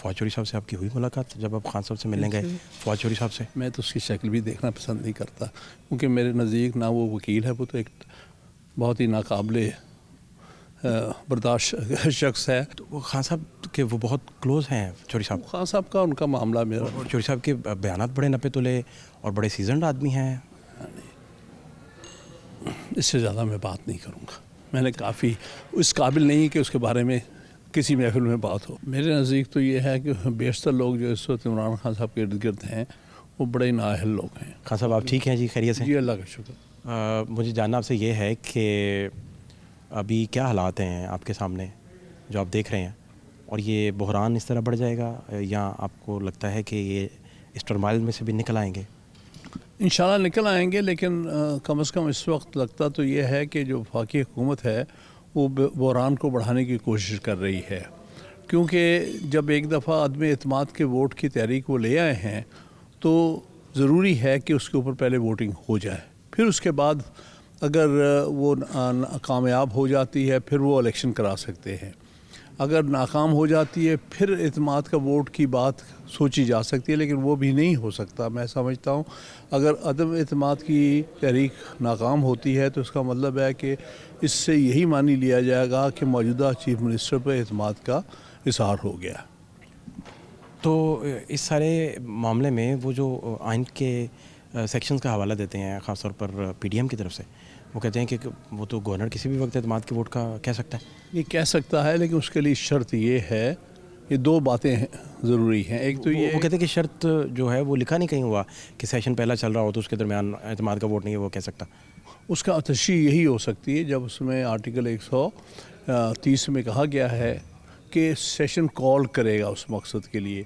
فواد چوری صاحب سے آپ کی ہوئی ملاقات جب آپ خان صاحب سے ملنے گئے فواد چوری صاحب سے؟ میں تو اس کی شکل بھی دیکھنا پسند نہیں کرتا، کیونکہ میرے نزدیک نہ وہ وکیل ہے، وہ تو ایک بہت ہی ناقابل برداشت شخص ہے۔ تو وہ خان صاحب کے وہ بہت کلوز ہیں چوری صاحب؟ خان صاحب کا ان کا معاملہ میرا، اور چوری صاحب کے بیانات بڑے نپے تلے اور بڑے سیزنڈ آدمی ہیں۔ اس سے زیادہ میں بات نہیں کروں گا، میں نے کافی اس قابل نہیں کہ اس کے بارے میں کسی محفل میں بات ہو۔ میرے نزدیک تو یہ ہے کہ بیشتر لوگ جو اس وقت عمران خان صاحب کے ارد گرد ہیں وہ بڑے نااہل لوگ ہیں۔ خان صاحب آپ ٹھیک ہیں جی؟ خیریت سے؟ جی اللہ کا شکر۔ مجھے جاننا آپ سے یہ ہے کہ ابھی کیا حالات ہیں آپ کے سامنے جو آپ دیکھ رہے ہیں، اور یہ بحران اس طرح بڑھ جائے گا یا آپ کو لگتا ہے کہ یہ اس ٹرمائل میں سے بھی نکل آئیں گے؟ انشاءاللہ نکل آئیں گے، لیکن کم از کم اس وقت لگتا تو یہ ہے کہ جو وفاقی حکومت ہے وہ بحران کو بڑھانے کی کوشش کر رہی ہے، کیونکہ جب ایک دفعہ عدم اعتماد کے ووٹ کی تحریک وہ لے آئے ہیں تو ضروری ہے کہ اس کے اوپر پہلے ووٹنگ ہو جائے، پھر اس کے بعد اگر وہ کامیاب ہو جاتی ہے پھر وہ الیکشن کرا سکتے ہیں، اگر ناکام ہو جاتی ہے پھر اعتماد کا ووٹ کی بات سوچی جا سکتی ہے، لیکن وہ بھی نہیں ہو سکتا۔ میں سمجھتا ہوں اگر عدم اعتماد کی تحریک ناکام ہوتی ہے تو اس کا مطلب ہے کہ اس سے یہی مانی لیا جائے گا کہ موجودہ چیف منسٹر پر اعتماد کا اظہار ہو گیا۔ تو اس سارے معاملے میں وہ جو آئین کے سیکشنز کا حوالہ دیتے ہیں خاص طور پر پی ڈی ایم کی طرف سے، وہ کہتے ہیں کہ وہ تو گورنر کسی بھی وقت اعتماد کے ووٹ کا کہہ سکتا ہے۔ یہ کہہ سکتا ہے، لیکن اس کے لیے شرط یہ ہے، یہ دو باتیں ضروری ہیں۔ ایک تو یہ وہ کہتے ہیں کہ شرط جو ہے وہ لکھا نہیں کہیں ہوا کہ سیشن پہلا چل رہا ہو تو اس کے درمیان اعتماد کا ووٹ نہیں ہے وہ کہہ سکتا۔ اس کا تشریح یہی ہو سکتی ہے جب اس میں آرٹیکل 130 میں کہا گیا ہے کہ سیشن کال کرے گا اس مقصد کے لیے۔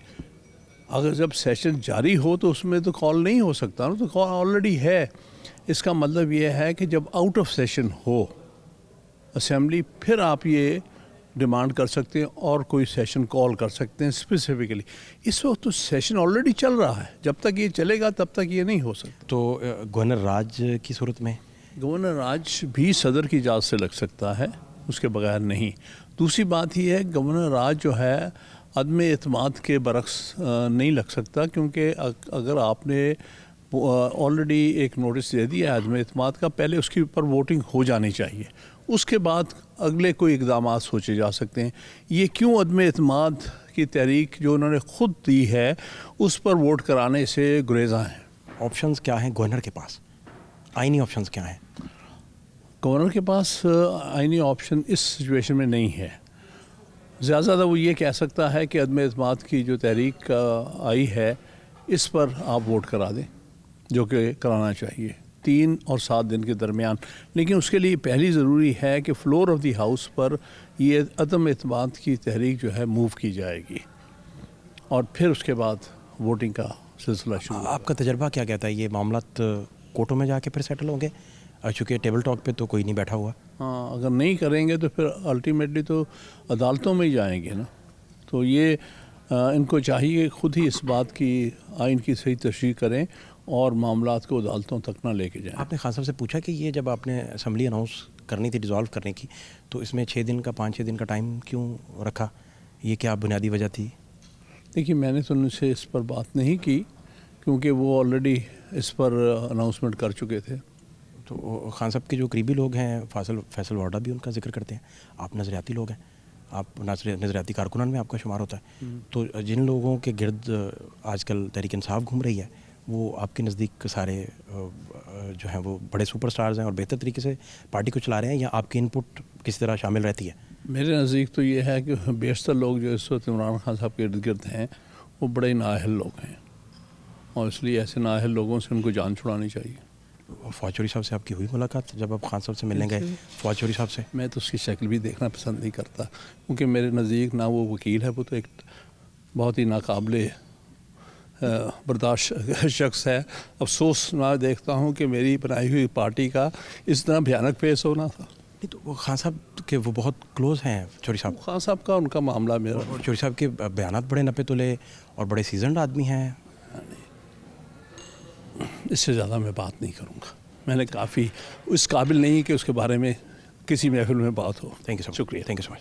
اگر جب سیشن جاری ہو تو اس میں تو کال نہیں ہو سکتا نا، تو کال آلریڈی ہے۔ اس کا مطلب یہ ہے کہ جب out of session who assembly پھر آپ یہ ڈیمانڈ کر سکتے ہیں اور کوئی سیشن کال کر سکتے ہیں اسپیسیفکلی۔ اس وقت تو سیشن آلریڈی چل رہا ہے، جب تک یہ چلے گا تب تک یہ نہیں ہو سکتا۔ تو گورنر راج کی صورت میں گورنر راج بھی صدر کی اجازت سے لگ سکتا ہے، اس کے بغیر نہیں۔ دوسری بات یہ ہے گورنر راج جو ہے عدم اعتماد کے برعکس نہیں لگ سکتا، کیونکہ اگر آپ نے آلریڈی ایک نوٹس دے دیا ہے عدم اعتماد کا، پہلے اس کے اوپر ووٹنگ ہو جانی چاہیے، اس کے بعد اگلے کوئی اقدامات سوچے جا سکتے ہیں۔ یہ کیوں عدم اعتماد کی تحریک جو انہوں نے خود دی ہے اس پر ووٹ کرانے سے گریزاں ہیں؟ آپشنز کیا ہیں گورنر کے پاس؟ آئینی آپشنز کیا ہیں؟ گورنر کے پاس آئینی آپشن اس سچویشن میں نہیں ہے۔ زیادہ زیادہ وہ یہ کہہ سکتا ہے کہ عدم اعتماد کی جو تحریک آئی ہے اس پر آپ ووٹ کرا دیں، جو کہ کرانا چاہیے 3 اور 7 دن کے درمیان، لیکن اس کے لیے پہلی ضروری ہے کہ فلور آف دی ہاؤس پر یہ عدم اعتماد کی تحریک جو ہے موو کی جائے گی، اور پھر اس کے بعد ووٹنگ کا سلسلہ شروع ہوگا۔ آپ کا تجربہ کیا کہتا ہے؟ یہ معاملات کورٹوں میں جا کے پھر سیٹل ہوں گے؟ چونکہ ٹیبل ٹاک پہ تو کوئی نہیں بیٹھا ہوا۔ ہاں، اگر نہیں کریں گے تو پھر الٹیمیٹلی تو عدالتوں میں ہی جائیں گے نا۔ تو یہ ان کو چاہیے خود ہی اس بات کی آئین کی صحیح تشریح کریں اور معاملات کو عدالتوں تک نہ لے کے جائیں۔ آپ نے خان صاحب سے پوچھا کہ یہ جب آپ نے اسمبلی اناؤنس کرنی تھی ڈیزالو کرنے کی تو اس میں 6 دن کا 5-6 دن کا ٹائم کیوں رکھا؟ یہ کیا بنیادی وجہ تھی؟ دیکھیے میں نے تو ان سے اس پر بات نہیں کی، کیونکہ وہ آلریڈی اس پر اناؤنسمنٹ کر چکے تھے۔ تو خان صاحب کے جو قریبی لوگ ہیں فیصل وارڈا بھی ان کا ذکر کرتے ہیں، آپ نظریاتی لوگ ہیں، آپ نظریاتی کارکنان میں آپ کا شمار ہوتا ہے، تو جن لوگوں کے گرد آج کل تحریک انصاف گھوم رہی ہے وہ آپ کے نزدیک سارے جو ہیں وہ بڑے سپر سٹارز ہیں اور بہتر طریقے سے پارٹی کو چلا رہے ہیں، یا آپ کی انپٹ کس طرح شامل رہتی ہے؟ میرے نزدیک تو یہ ہے کہ بیشتر لوگ جو اس وقت عمران خان صاحب کے ارد گرد ہیں وہ بڑے نااہل لوگ ہیں، اور اس لیے ایسے نااہل لوگوں سے ان کو جان چھڑانی چاہیے۔ فواد چوری صاحب سے آپ کی ہوئی ملاقات جب آپ خان صاحب سے ملنے گئے فواد چوری صاحب سے؟ میں تو اس کی شکل بھی دیکھنا پسند نہیں کرتا، کیونکہ میرے نزدیک نہ وہ وکیل ہے، وہ تو ایک بہت ہی ناقابل برداشت شخص ہے۔ افسوس میں دیکھتا ہوں کہ میری بنائی ہوئی پارٹی کا اس طرح بھیانک پیش ہونا تھا۔ نہیں تو وہ خان صاحب کے وہ بہت کلوز ہیں چوری صاحب؟ خان صاحب کا ان کا معاملہ میرا، اور چوری صاحب کے بیانات بڑے نپے تلے اور بڑے سیزنڈ آدمی ہیں۔ اس سے زیادہ میں بات نہیں کروں گا، میں نے کافی اس قابل نہیں کہ اس کے بارے میں کسی محفل میں بات ہو۔ تھینک یو سو مچ، شکریہ، تھینک یو سو مچ۔